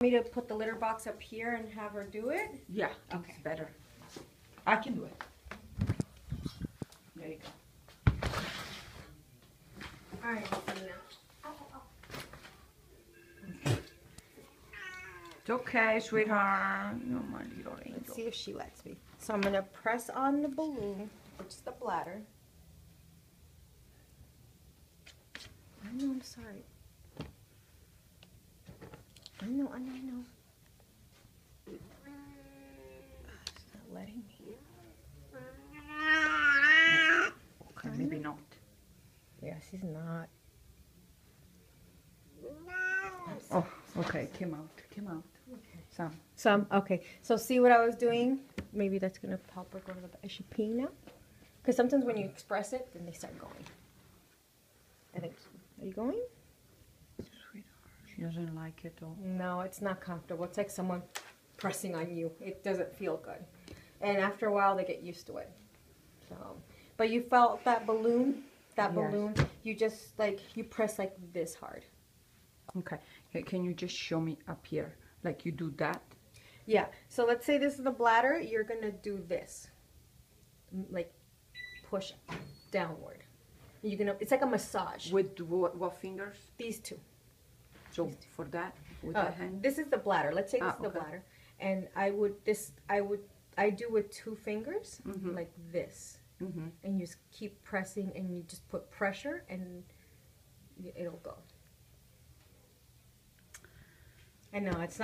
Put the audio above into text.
Me to put the litter box up here and have her do it? Yeah, Okay. it's better. I can do it. There you go. All right, Selena. It's okay, sweetheart. You're my little Let's angel. see if she lets me. So I'm gonna press on the balloon, which is the bladder. I know, I'm sorry. I know. It's not letting me. Okay, maybe not. Yes, he's not. Oh, okay, came out. Okay. Some. Okay. So see what I was doing? Maybe that's gonna help her go to the. Is she peeing now? Because sometimes when you express it, then they start going. I think. Are you going? She doesn't like it all. No, it's not comfortable. It's like someone pressing on you. It doesn't feel good. And after a while, they get used to it. So, but you felt that balloon? That Yes. balloon? You just you press like this hard. Okay. Can you just show me up here? Like you do that? Yeah. So let's say this is the bladder. You're going to do this. Like push downward. You're gonna. It's like a massage. With what fingers? These two. So for that, with the hand? This is the bladder. Let's say this is the Okay. bladder. And I do with 2 fingers, like this. Mm-hmm. And you just keep pressing and you just put pressure and it'll go. I know, it's not